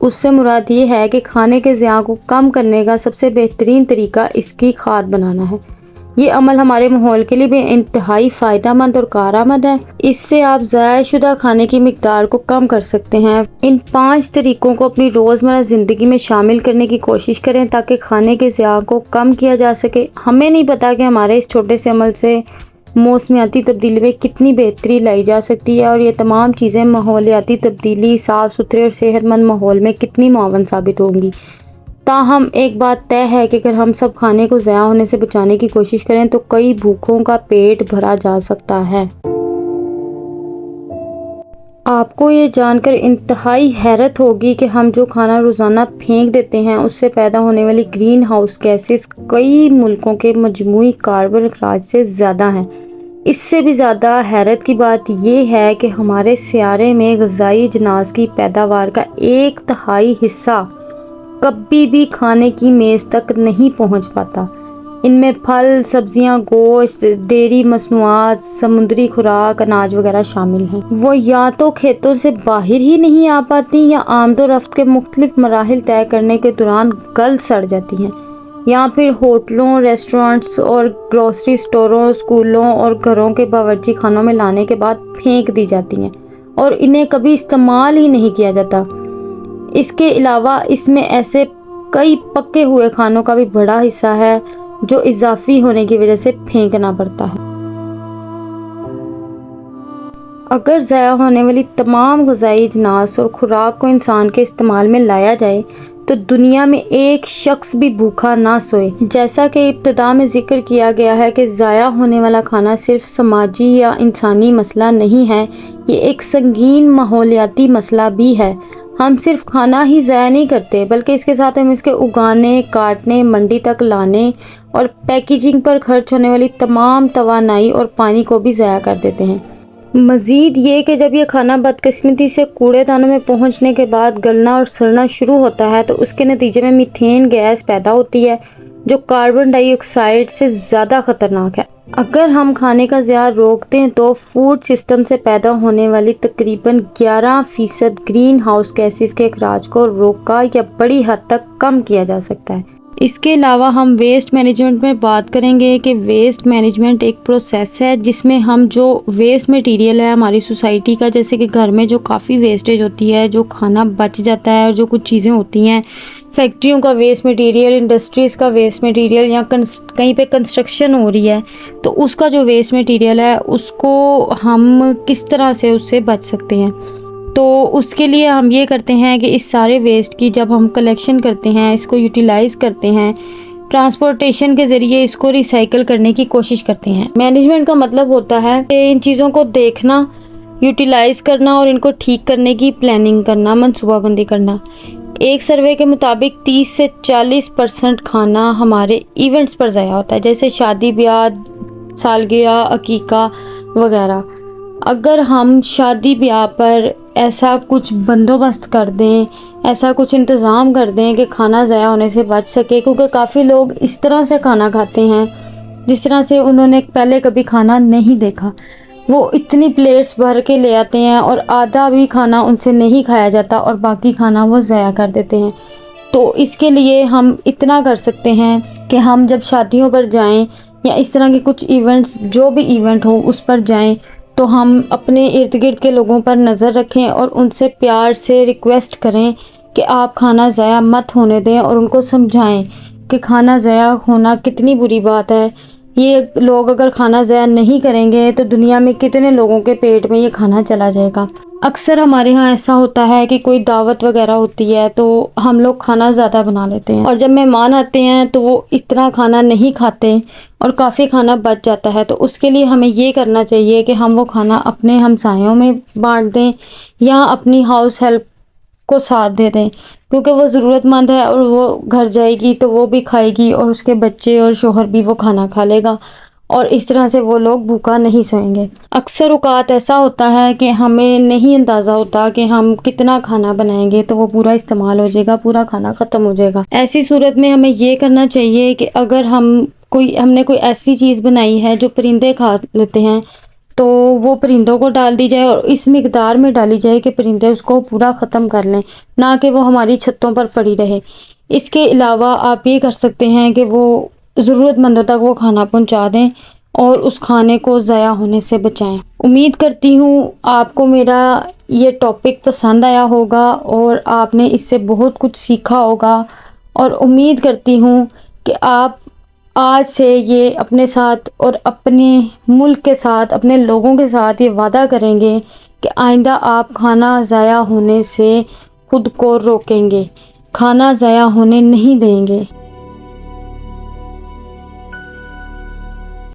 اس سے مراد یہ ہے کہ کھانے کے ضیاع کو کم کرنے کا سب سے بہترین طریقہ اس کی کھاد بنانا ہے۔ یہ عمل ہمارے ماحول کے لیے بھی انتہائی فائدہ مند اور کارآمد ہے۔ اس سے آپ ضائع شدہ کھانے کی مقدار کو کم کر سکتے ہیں۔ ان 5 طریقوں کو اپنی روزمرہ زندگی میں شامل کرنے کی کوشش کریں تاکہ کھانے کے ضیاع کو کم کیا جا سکے۔ ہمیں نہیں پتا کہ ہمارے اس چھوٹے سے عمل سے موسمیاتی تبدیلی میں کتنی بہتری لائی جا سکتی ہے، اور یہ تمام چیزیں ماحولیاتی تبدیلی، صاف ستھرے اور صحت مند ماحول میں کتنی معاون ثابت ہوں گی۔ تاہم ایک بات طے ہے کہ اگر ہم سب کھانے کو ضائع ہونے سے بچانے کی کوشش کریں تو کئی بھوکوں کا پیٹ بھرا جا سکتا ہے۔ آپ کو یہ جان کر انتہائی حیرت ہوگی کہ ہم جو کھانا روزانہ پھینک دیتے ہیں اس سے پیدا ہونے والی گرین ہاؤس گیسز کئی ملکوں کے مجموعی کاربن اخراج سے زیادہ ہیں۔ اس سے بھی زیادہ حیرت کی بات یہ ہے کہ ہمارے سیارے میں غذائی اجناس کی پیداوار کا 1/3 حصہ کبھی بھی کھانے کی میز تک نہیں پہنچ پاتا۔ ان میں پھل، سبزیاں، گوشت، ڈیری مصنوعات، سمندری خوراک، اناج وغیرہ شامل ہیں۔ وہ یا تو کھیتوں سے باہر ہی نہیں آ پاتی یا آمد و رفت کے مختلف مراحل طے کرنے کے دوران گل سڑ جاتی ہیں، یا پھر ہوٹلوں، ریسٹورنٹس اور گروسری سٹوروں، اسکولوں اور گھروں کے باورچی خانوں میں لانے کے بعد پھینک دی جاتی ہیں اور انہیں کبھی استعمال ہی نہیں کیا جاتا۔ اس کے علاوہ اس میں ایسے کئی پکے ہوئے کھانوں کا بھی بڑا حصہ ہے جو اضافی ہونے کی وجہ سے پھینکنا پڑتا ہے۔ اگر ضائع ہونے والی تمام غذائی اجناس اور خوراک کو انسان کے استعمال میں لایا جائے تو دنیا میں ایک شخص بھی بھوکا نہ سوئے۔ جیسا کہ ابتدا میں ذکر کیا گیا ہے کہ ضائع ہونے والا کھانا صرف سماجی یا انسانی مسئلہ نہیں ہے، یہ ایک سنگین ماحولیاتی مسئلہ بھی ہے۔ ہم صرف کھانا ہی ضائع نہیں کرتے بلکہ اس کے ساتھ ہم اس کے اگانے، کاٹنے، منڈی تک لانے اور پیکیجنگ پر خرچ ہونے والی تمام توانائی اور پانی کو بھی ضائع کر دیتے ہیں۔ مزید یہ کہ جب یہ کھانا بدقسمتی سے کوڑے دانوں میں پہنچنے کے بعد گلنا اور سڑنا شروع ہوتا ہے تو اس کے نتیجے میں میتھین گیس پیدا ہوتی ہے جو کاربن ڈائی آکسائیڈ سے زیادہ خطرناک ہے۔ اگر ہم کھانے کا ضیاع روک دیں تو فوڈ سسٹم سے پیدا ہونے والی تقریباً 11% گرین ہاؤس گیسز کے اخراج کو روکا یا بڑی حد تک کم کیا جا سکتا ہے۔ اس کے علاوہ ہم ویسٹ مینجمنٹ میں بات کریں گے کہ ویسٹ مینجمنٹ ایک پروسیس ہے جس میں ہم جو ویسٹ مٹیریل ہے ہماری سوسائٹی کا، جیسے کہ گھر میں جو کافی ویسٹیج ہوتی ہے، جو کھانا بچ جاتا ہے اور جو کچھ چیزیں ہوتی ہیں، فیکٹریوں کا ویسٹ مٹیریل، انڈسٹریز کا ویسٹ مٹیریل، یا کہیں پہ کنسٹرکشن ہو رہی ہے تو اس کا جو ویسٹ مٹیریل ہے اس کو ہم کس طرح سے اس سے بچ سکتے ہیں۔ تو اس کے لیے ہم یہ کرتے ہیں کہ اس سارے ویسٹ کی جب ہم کلیکشن کرتے ہیں، اس کو یوٹیلائز کرتے ہیں، ٹرانسپورٹیشن کے ذریعے اس کو ریسائیکل کرنے کی کوشش کرتے ہیں۔ مینجمنٹ کا مطلب ہوتا ہے کہ ان چیزوں کو دیکھنا، یوٹیلائز کرنا اور ان کو ٹھیک کرنے کی پلاننگ کرنا، منصوبہ بندی کرنا۔ ایک سروے کے مطابق 30 سے 40% کھانا ہمارے ایونٹس پر ضائع ہوتا ہے، جیسے شادی بیاہ، سالگرہ، عقیقہ وغیرہ۔ اگر ہم شادی بیاہ پر ایسا کچھ بندوبست کر دیں، ایسا کچھ انتظام کر دیں کہ کھانا ضائع ہونے سے بچ سکے، کیونکہ کافی لوگ اس طرح سے کھانا کھاتے ہیں جس طرح سے انہوں نے پہلے کبھی کھانا نہیں دیکھا۔ وہ اتنی پلیٹس بھر کے لے آتے ہیں اور آدھا بھی کھانا ان سے نہیں کھایا جاتا اور باقی کھانا وہ ضائع کر دیتے ہیں۔ تو اس کے لیے ہم اتنا کر سکتے ہیں کہ ہم جب شادیوں پر جائیں یا اس طرح کے کچھ ایونٹس، جو بھی ایونٹ ہو اس پر جائیں، تو ہم اپنے ارد گرد کے لوگوں پر نظر رکھیں اور ان سے پیار سے ریکویسٹ کریں کہ آپ کھانا ضائع مت ہونے دیں، اور ان کو سمجھائیں کہ کھانا ضائع ہونا کتنی بری بات ہے۔ یہ لوگ اگر کھانا ضائع نہیں کریں گے تو دنیا میں کتنے لوگوں کے پیٹ میں یہ کھانا چلا جائے گا۔ اکثر ہمارے ہاں ایسا ہوتا ہے کہ کوئی دعوت وغیرہ ہوتی ہے تو ہم لوگ کھانا زیادہ بنا لیتے ہیں، اور جب مہمان آتے ہیں تو وہ اتنا کھانا نہیں کھاتے اور کافی کھانا بچ جاتا ہے۔ تو اس کے لیے ہمیں یہ کرنا چاہیے کہ ہم وہ کھانا اپنے ہمسایوں میں بانٹ دیں یا اپنی ہاؤس ہیلپ کو ساتھ دے دیں، کیونکہ وہ ضرورت مند ہے اور وہ گھر جائے گی تو وہ بھی کھائے گی اور اس کے بچے اور شوہر بھی وہ کھانا کھا لے گا، اور اس طرح سے وہ لوگ بھوکا نہیں سوئیں گے۔ اکثر اوقات ایسا ہوتا ہے کہ ہمیں نہیں اندازہ ہوتا کہ ہم کتنا کھانا بنائیں گے تو وہ پورا استعمال ہو جائے گا، پورا کھانا ختم ہو جائے گا۔ ایسی صورت میں ہمیں یہ کرنا چاہیے کہ اگر ہم نے کوئی ایسی چیز بنائی ہے جو پرندے کھا لیتے ہیں تو وہ پرندوں کو ڈال دی جائے، اور اس مقدار میں ڈالی جائے کہ پرندے اس کو پورا ختم کر لیں، نہ کہ وہ ہماری چھتوں پر پڑی رہے۔ اس کے علاوہ آپ یہ کر سکتے ہیں کہ وہ ضرورت مندوں تک وہ کھانا پہنچا دیں اور اس کھانے کو ضائع ہونے سے بچائیں۔ امید کرتی ہوں آپ کو میرا یہ ٹاپک پسند آیا ہوگا اور آپ نے اس سے بہت کچھ سیکھا ہوگا، اور امید کرتی ہوں کہ آپ آج سے یہ اپنے ساتھ اور اپنے ملک کے ساتھ، اپنے لوگوں کے ساتھ یہ وعدہ کریں گے کہ آئندہ آپ کھانا ضائع ہونے سے خود کو روکیں گے، کھانا ضائع ہونے نہیں دیں گے۔